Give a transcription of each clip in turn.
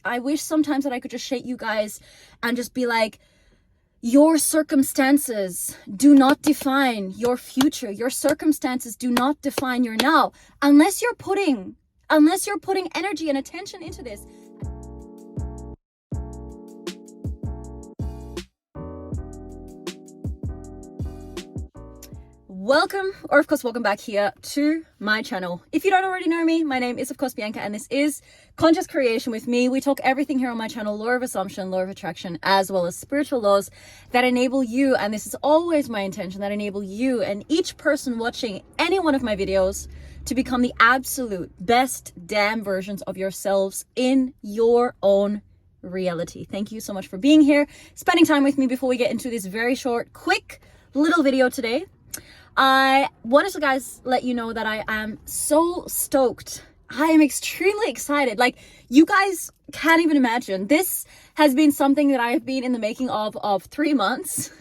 I wish sometimes that I could just shake you guys and just be like, your circumstances do not define your future. Your circumstances do not define your now, unless you're putting energy and attention into this. Welcome, or of course, welcome back here to my channel. If you don't already know me, my name is of course Bianca, and this is Conscious Creation with me. We talk everything here on my channel, law of assumption, law of attraction, as well as spiritual laws that enable you, and this is always my intention, that enable you and each person watching any one of my videos to become the absolute best damn versions of yourselves in your own reality. Thank you so much for being here, spending time with me before we get into this very short, quick little video today. I wanted to guys let you know that I am so stoked. I am extremely excited. Like, you guys can't even imagine. This has been something that I've been in the making of 3 months,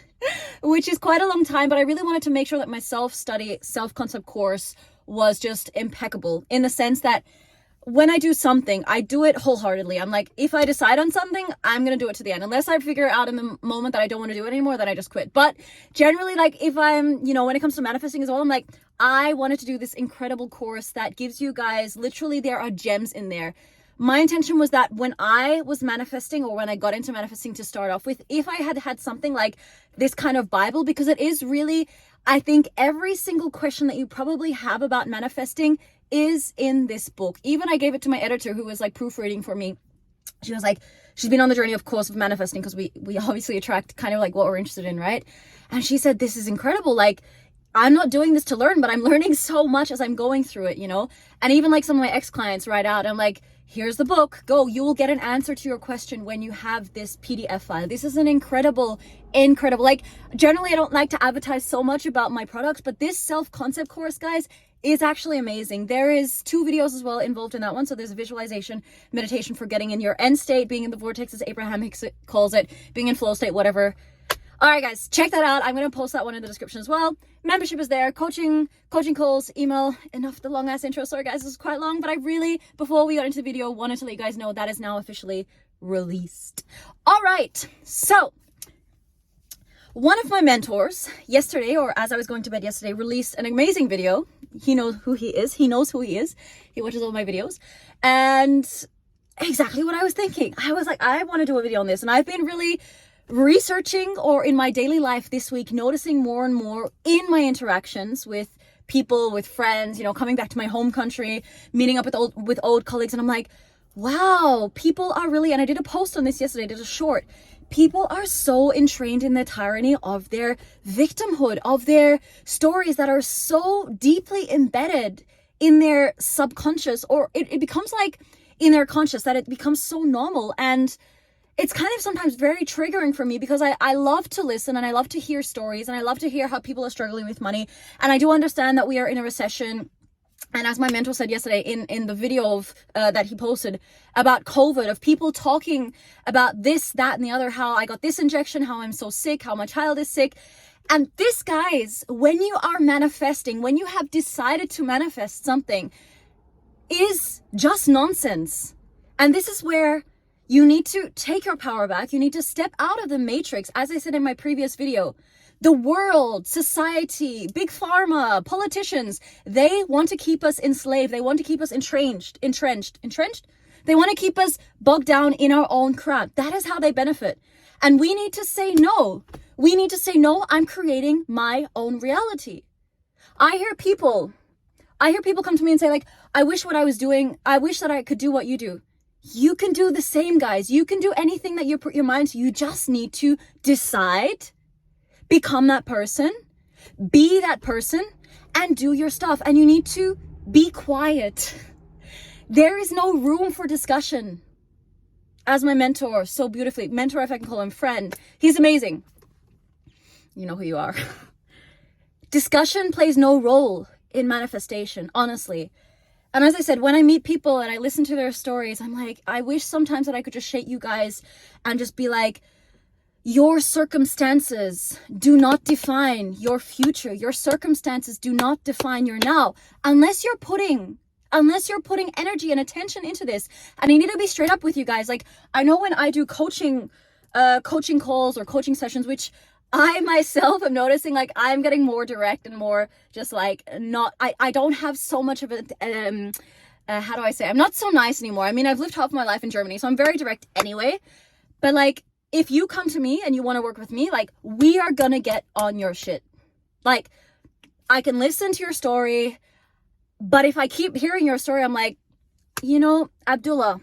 which is quite a long time, but I really wanted to make sure that my self-study, self-concept course was just impeccable, in the sense that when I do something, I do it wholeheartedly. I'm like, if I decide on something, I'm going to do it to the end. Unless I figure out in the moment that I don't want to do it anymore, then I just quit. But generally, like, if I'm, when it comes to manifesting as well, I'm like, I wanted to do this incredible course that gives you guys, literally, there are gems in there. My intention was that when I was manifesting, or when I got into manifesting to start off with, if I had something like this kind of Bible, because it is really, I think every single question that you probably have about manifesting is in this book. Even I gave it to my editor, who was like proofreading for me. She was like, she's been on the journey, of course, of manifesting, because we obviously attract kind of like what we're interested in, right? And she said, this is incredible. Like, I'm not doing this to learn, but I'm learning so much as I'm going through it, And even like some of my ex-clients write out, I'm like, here's the book, go, you will get an answer to your question when you have this PDF file. This is an incredible, like, generally I don't like to advertise so much about my products, but this self-concept course, guys, is actually amazing. There is 2 videos as well involved in that one. So there's a visualization meditation for getting in your end state, being in the vortex, as Abraham Hicks calls it, being in flow state, whatever. All right, guys, check that out. I'm going to post that one in the description as well. Membership is there, coaching calls, email. Enough the long ass intro. Sorry guys, this is quite long, but I really, before we got into the video, wanted to let you guys know that is now officially released. All right, so one of my mentors yesterday, or as I was going to bed yesterday, released an amazing video. He knows who he is. He knows who he is. He watches all my videos. And exactly what I was thinking. I was like, I want to do a video on this. And I've been really researching, or in my daily life this week, noticing more and more in my interactions with people, with friends, coming back to my home country, meeting up with old colleagues. And I'm like, wow, people are really, and I did a post on this yesterday, I did a short. People are so entrained in the tyranny of their victimhood, of their stories that are so deeply embedded in their subconscious, or it becomes like in their conscious, that it becomes so normal. And it's kind of sometimes very triggering for me, because I love to listen, and I love to hear stories, and I love to hear how people are struggling with money. And I do understand that we are in a recession. And as my mentor said yesterday in the video that he posted about COVID, of people talking about this, that, and the other, how I got this injection, how I'm so sick, how my child is sick. And this, guys, when you are manifesting, when you have decided to manifest something, is just nonsense. And this is where you need to take your power back. You need to step out of the matrix. As I said in my previous video, the world, society, big pharma, politicians, they want to keep us enslaved. They want to keep us entrenched. They want to keep us bogged down in our own crap. That is how they benefit. And we need to say no. We need to say, no, I'm creating my own reality. I hear people come to me and say, like, I wish what I was doing, I wish that I could do what you do. You can do the same, guys. You can do anything that you put your mind to. You just need to decide, become that person, be that person, and do your stuff. And you need to be quiet. There is no room for discussion. As my mentor so beautifully, mentor if I can call him, friend, he's amazing. You know who you are. Discussion plays no role in manifestation, honestly. And as I said, when I meet people and I listen to their stories, I'm like, I wish sometimes that I could just shake you guys and just be like, your circumstances do not define your future. Your circumstances do not define your now, unless you're putting unless you're putting energy and attention into this. And I need to be straight up with you guys. Like, I know when I do coaching calls or coaching sessions, which I myself am noticing, like, I'm getting more direct and more just like I don't have so much of a how do I say, I'm not so nice anymore. I mean, I've lived half my life in Germany, so I'm very direct anyway. But like, if you come to me and you want to work with me, like, we are gonna get on your shit. Like, I can listen to your story, but if I keep hearing your story, I'm like, you know, Abdullah,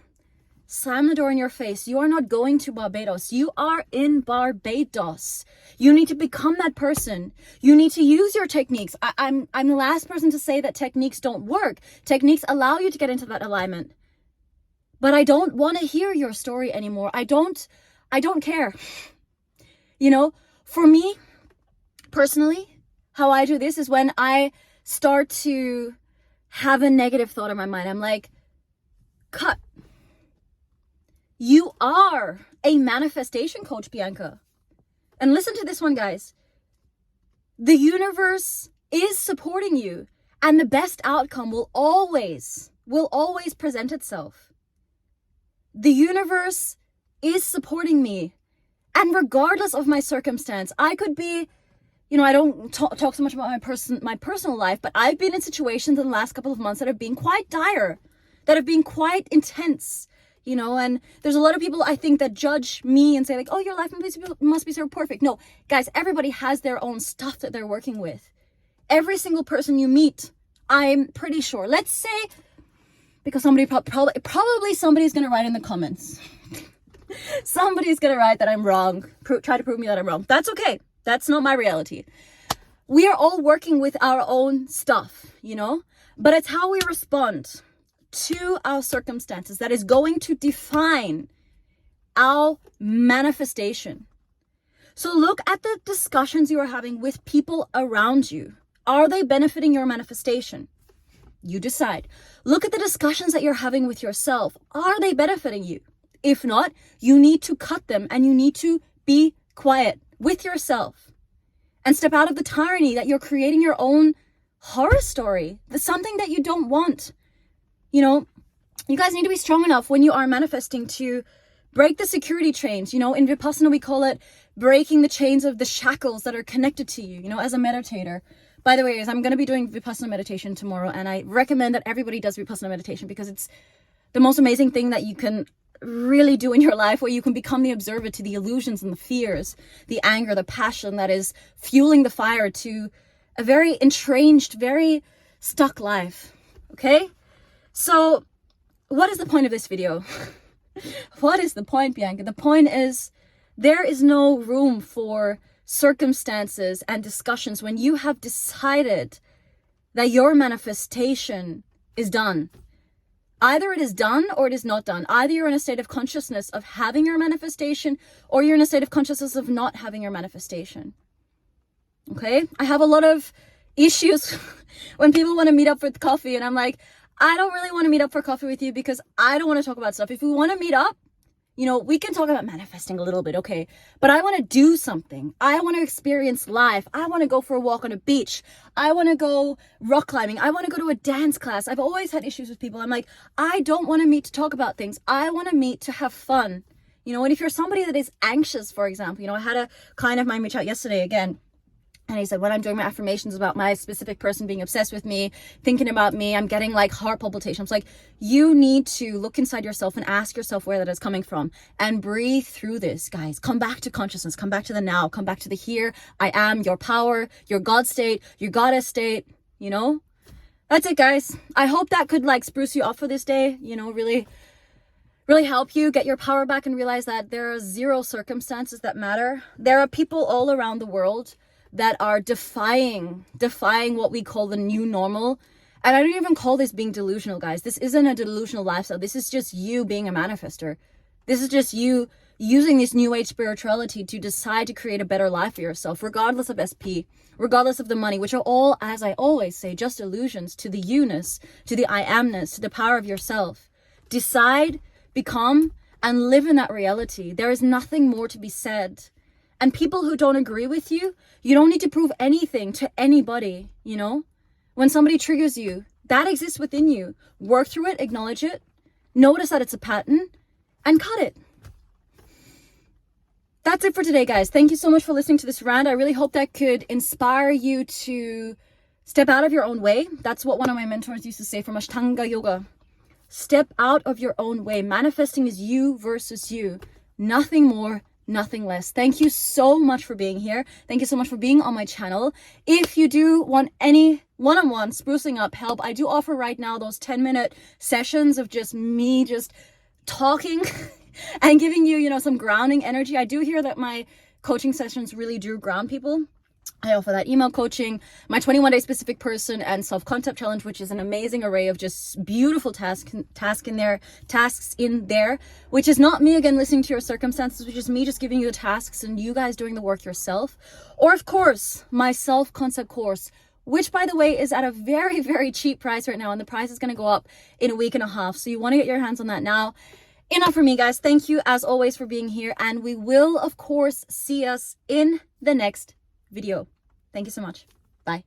slam the door in your face. You are not going to Barbados. You are in Barbados. You need to become that person. You need to use your techniques. I'm the last person to say that techniques don't work. Techniques allow you to get into that alignment. But I don't want to hear your story anymore. I don't care. You know, for me, personally, how I do this is when I start to have a negative thought in my mind. I'm like, cut. You are a manifestation coach, Bianca. And listen to this one, guys. The universe is supporting you, and the best outcome will always present itself. The universe is supporting me. And regardless of my circumstance, I could be, you know, I don't talk so much about my personal life, but I've been in situations in the last couple of months that have been quite dire, that have been quite intense, you know, and there's a lot of people, I think, that judge me and say like, oh, your life must be so perfect. No, guys, everybody has their own stuff that they're working with. Every single person you meet, I'm pretty sure, let's say, because somebody probably somebody's going to write in the comments. Somebody's going to write that I'm wrong, try to prove me that I'm wrong. That's okay. That's not my reality. We are all working with our own stuff, you know, but it's how we respond to our circumstances that is going to define our manifestation. So look at the discussions you are having with people around you. Are they benefiting your manifestation? You decide. Look at the discussions that you're having with yourself. Are they benefiting you? If not, you need to cut them and you need to be quiet with yourself and step out of the tyranny that you're creating your own horror story. That's something that you don't want. You know, you guys need to be strong enough when you are manifesting to break the security chains. You know, in Vipassana, we call it breaking the chains of the shackles that are connected to you, you know, as a meditator. By the way, I'm going to be doing Vipassana meditation tomorrow, and I recommend that everybody does Vipassana meditation because it's the most amazing thing that you can really do in your life, where you can become the observer to the illusions and the fears, the anger, the passion that is fueling the fire to a very entrenched, very stuck life. Okay? So what is the point of this video? What is the point, Bianca? The point is there is no room for circumstances and discussions when you have decided that your manifestation is done. Either it is done or it is not done. Either you're in a state of consciousness of having your manifestation or you're in a state of consciousness of not having your manifestation. Okay? I have a lot of issues when people want to meet up for coffee and I'm like, I don't really want to meet up for coffee with you because I don't want to talk about stuff. If we want to meet up, you know, we can talk about manifesting a little bit, okay? But I want to do something. I want to experience life. I want to go for a walk on a beach. I want to go rock climbing. I want to go to a dance class. I've always had issues with people. I'm like, I don't want to meet to talk about things. I want to meet to have fun. You know, and if you're somebody that is anxious, for example, you know, I had a client of mine reach out yesterday again. And he said, when I'm doing my affirmations about my specific person being obsessed with me, thinking about me, I'm getting like heart palpitations. Like, you need to look inside yourself and ask yourself where that is coming from and breathe through this, guys. Come back to consciousness, come back to the now, come back to the here. I am your power, your God state, your goddess state, you know? That's it, guys. I hope that could like spruce you up for this day, you know, really help you get your power back and realize that there are zero circumstances that matter. There are people all around the world that are defying what we call the new normal. And I don't even call this being delusional, guys. This isn't a delusional lifestyle. This is just you being a manifester. This is just you using this new age spirituality to decide to create a better life for yourself, regardless of SP, regardless of the money, which are all, as I always say, just illusions to the you-ness, to the I amness, to the power of yourself. Decide, become, and live in that reality. There is nothing more to be said. And people who don't agree with you, you don't need to prove anything to anybody, you know? When somebody triggers you, that exists within you. Work through it, acknowledge it, notice that it's a pattern, and cut it. That's it for today, guys. Thank you so much for listening to this rant. I really hope that could inspire you to step out of your own way. That's what one of my mentors used to say from Ashtanga Yoga. Step out of your own way. Manifesting is you versus you. Nothing more, nothing less. Thank you so much for being here. Thank you so much for being on my channel. If you do want any one-on-one sprucing up help, I do offer right now those 10-minute sessions of just me just talking and giving you, some grounding energy. I do hear that my coaching sessions really do ground people. I offer that email coaching, my 21-day specific person and self-concept challenge, which is an amazing array of just beautiful tasks in there, which is not me again listening to your circumstances, which is me just giving you the tasks and you guys doing the work yourself. Or of course, my self-concept course, which by the way is at a very, very cheap price right now, and the price is going to go up in a week and a half. So you want to get your hands on that now. Enough for me, guys. Thank you as always for being here, and we will of course see us in the next video. Thank you so much. Bye.